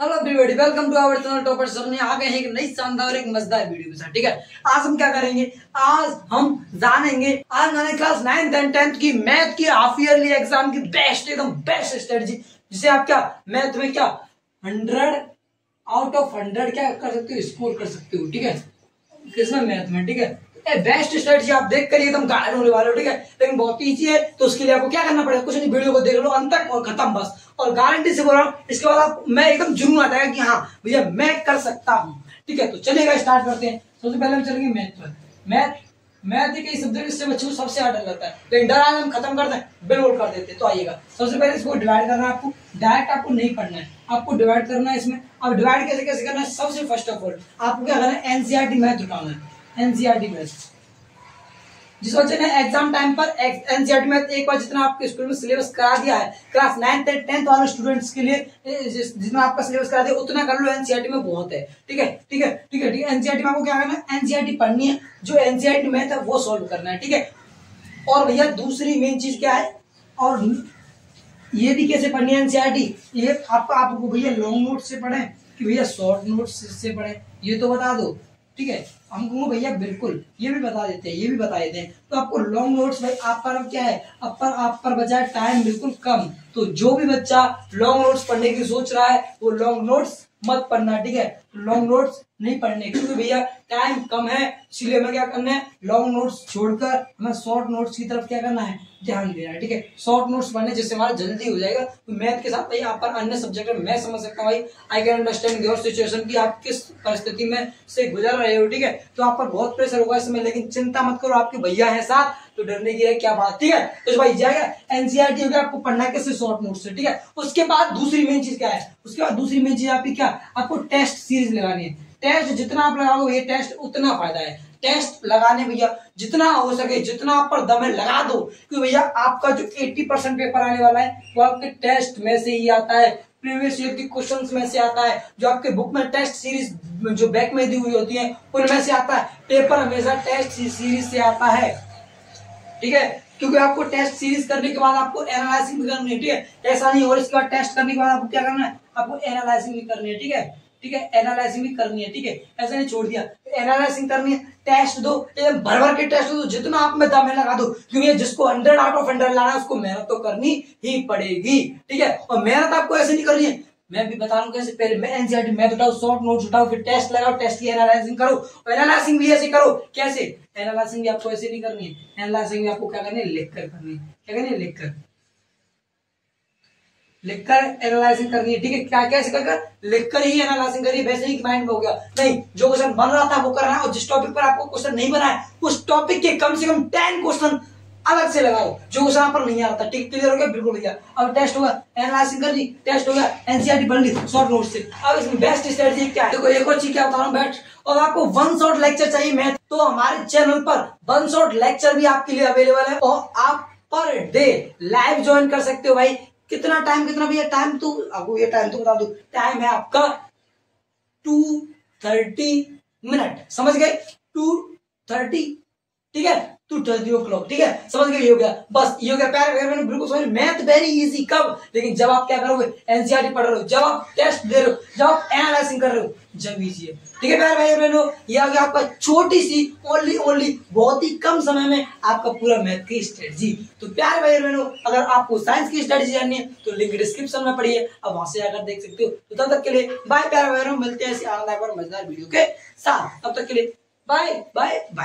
Hello everybody, welcome to our channel topper sir. ने आ गए हैं एक नई शानदार और एक मजेदार वीडियो के साथ। ठीक है, आज हम क्या करेंगे, आज हम जानेंगे क्लास 9th एंड 10th की मैथ की हाफ ईयरली एग्जाम की बेस्ट एकदम बेस्ट स्ट्रेटजी, जिसे आप क्या मैथ में क्या 100 आउट ऑफ 100 क्या कर सकते हो, स्कोर कर सकते हो। ठीक है, किसमें मैथ में। ठीक है, बेस्ट स्ट्रेटजी आप देख कर एकदम गायब होने वाले हो। ठीक है, लेकिन बहुत इजी है, तो उसके लिए आपको क्या करना पड़ेगा, कुछ नहीं, वीडियो को देख लो अंत तक और खत्म बस। और गारंटी से बोल रहा हूँ, इसके बाद आप मैं एकदम जुनून आ जाएगा कि हाँ भैया मैं कर सकता हूँ। ठीक है, तो चलिएगा स्टार्ट करते हैं। सबसे पहले हम चलेंगे मैथ पर। मैथ एक सब्जेक्ट इससे बच्चों को सबसे ज्यादा डर लगता है, लेकिन डर आज हम खत्म करते हैं, बिल्कुल कर देते हैं। तो आइएगा, सबसे पहले इसको डिवाइड करना है आपको। डायरेक्ट आपको नहीं पढ़ना है, आपको डिवाइड करना है इसमें। अब डिवाइड कैसे कैसे करना है, सबसे फर्स्ट ऑफ ऑल आपको क्या करना है, एनसीईआरटी मैथ उठाना है। एनसीईआरटी मैथ जिस बच्चे ने एग्जाम टाइम पर एनसीईआरटी मैथ एक बार जितना आपके स्कूल में सिलेबस करा दिया है, क्लास 9th एंड 10th वाले स्टूडेंट्स के लिए जितना आपका सिलेबस करा दिया उतना कर लो, एनसीईआरटी में बहुत है। ठीक है, ठीक है, ठीक है, ठीक है। एनसीईआरटी में आपको क्या करना है, एनसीईआरटी पढ़नी है, जो एनसीईआरटी मैथ है वो सॉल्व करना है। ठीक है, और भैया दूसरी मेन चीज क्या है, और ये भी कैसे पढ़नी है एनसीईआरटी, ये आपको भैया लॉन्ग नोट से पढ़े कि भैया शॉर्ट नोट से पढ़े, ये तो बता दो। ठीक है, हमको भैया बिल्कुल ये भी बता देते हैं, ये भी बता देते हैं। तो आपको लॉन्ग नोट्स भाई आप पर क्या है, आप पर बचा है टाइम बिल्कुल कम। तो जो भी बच्चा लॉन्ग नोट्स पढ़ने की सोच रहा है वो लॉन्ग नोट्स मत पढ़ना। ठीक है, लॉन्ग नोट्स नहीं पढ़ने, क्योंकि भैया टाइम कम है, इसलिए हमें क्या करना है, लॉन्ग नोट्स छोड़कर हमें शॉर्ट नोट्स की तरफ क्या करना है, ध्यान देना है। ठीक है, शॉर्ट नोट्स पढ़ने जिससे हमारा जल्दी हो जाएगा। तो मैथ के साथ भाई आप पर अन्य सब्जेक्ट में मैं समझ सकता हूँ भाई, I can understand your situation की आप किस परिस्थिति में से गुजर रहे हो। ठीक है, तो आप पर बहुत प्रेशर होगा इसमें, लेकिन चिंता मत करो, आपके भैया है साथ, तो डरने की है क्या बात। ठीक है, तो भाई जाएगा एनसीईआरटी हो गया, आपको पढ़ना है कैसे, शॉर्ट नोट से। ठीक है, उसके बाद दूसरी मेन चीज क्या है, उसके बाद दूसरी मेन चीज आपकी क्या, आपको टेस्ट सीरीज लगानी है। टेस्ट जितना आप लगाओगे ये टेस्ट उतना फायदा है। टेस्ट लगाने भैया जितना हो सके, जितना आप पर दम है लगा दो, क्योंकि भैया आपका जो 80% पेपर आने वाला है वो आपके टेस्ट में से ही आता है, प्रीवियस ईयर की क्वेश्चंस में से आता है, जो आपके बुक में टेस्ट सीरीज जो बैक में दी हुई होती है उनमें से आता है। पेपर हमेशा टेस्ट सीरीज से आता है। ठीक है, क्योंकि आपको टेस्ट सीरीज करने के बाद आपको एनालाइसिस भी करनी है। ठीक है, ऐसा नहीं, और इसके बाद टेस्ट करने के बाद आपको क्या करना है, आपको एनालाइसिस भी करनी है। ठीक है, ठीक है, एनालाइसिस भी करनी है। ठीक है, ऐसा नहीं छोड़ दिया, एनालाइसिस करनी है। टेस्ट दो, भर भर के टेस्ट दो, जितना आप में दम है लगा दो, क्योंकि जिसको 100 आउट ऑफ 100 लाना है उसको मेहनत तो करनी ही पड़ेगी। ठीक है, और मेहनत आपको ऐसे नहीं करनी है, मैं भी बता रहा हूँ कैसे। पहले मैं एनसीईआरटी मैथ उठाओ, शॉर्ट नोट्स उठाओ, फिर टेस्ट लगाओ, टेस्ट की एनालाइसिस करो, और एनालाइसिस भी ऐसे करो। कैसे एनालाइसिस भी आपको ऐसे नहीं करनी है, एनालाइसिस भी आपको क्या करनी है, लिख कर करनी है। क्या करनी है, लिखकर एनालाइसिस करनी है। ठीक है, क्या कैसे कर लिखकर ही एनालाइसिस करिए, वैसे ही माइंड में हो गया नहीं। जो क्वेश्चन बन रहा था वो करना है, और जिस टॉपिक पर आपको क्वेश्चन नहीं बना है उस टॉपिक के कम से कम 10 क्वेश्चन अलग से लगाओ, जो क्वेश्चन आप पर नहीं आ रहा था। ठीक, क्लियर हो गया, बिल्कुल भैया। अब टेस्ट होगा, एनालाइसिस कर ली, टेस्ट हो गया, एनसीईआरटी पढ़ ली शॉर्ट नोट से। अब इसमें बेस्ट स्ट्रेटजी क्या है, देखो एक और चीज क्या बता रहा हूँ, बैठ, और आपको वन शॉट लेक्चर चाहिए मैथ, तो हमारे चैनल पर वन शॉट लेक्चर भी आपके लिए अवेलेबल है, और आप पर डे लाइव ज्वाइन कर सकते हो भाई। कितना टाइम, कितना भैया टाइम, तो आपको ये टाइम तो बता दो, टाइम है आपका 2:30 मिनट, समझ गए, 2:30। ठीक है, 2:30 o'clock। ठीक है, समझ गए, ये हो गया, बस ये हो गया। प्यारे मैंने बिल्कुल समझ, मैथ वेरी इजी कब, लेकिन जब आप क्या करोगे, एनसीईआरटी पढ़ रहे हो, जब आप टेस्ट दे रहे हो, जब आप एनालाइसिस कर रहे हो, जब इजी है। ठीक है प्यारे भाई बहनों, ये आ गया आपका छोटी सी ओनली बहुत ही कम समय में आपका पूरा मैथ की स्ट्रेटजी। तो प्यारे भाई बहनों, अगर आपको साइंस की स्ट्रेटजी जाननी है तो लिंक डिस्क्रिप्शन में पढ़िए, अब वहां से जाकर देख सकते हो। तो तब तक के लिए बाय प्यारे भाई बहनों, मिलते हैं ऐसी आनंददायक और मजेदार वीडियो के साथ। तब तक के लिए बाय बाय बाय।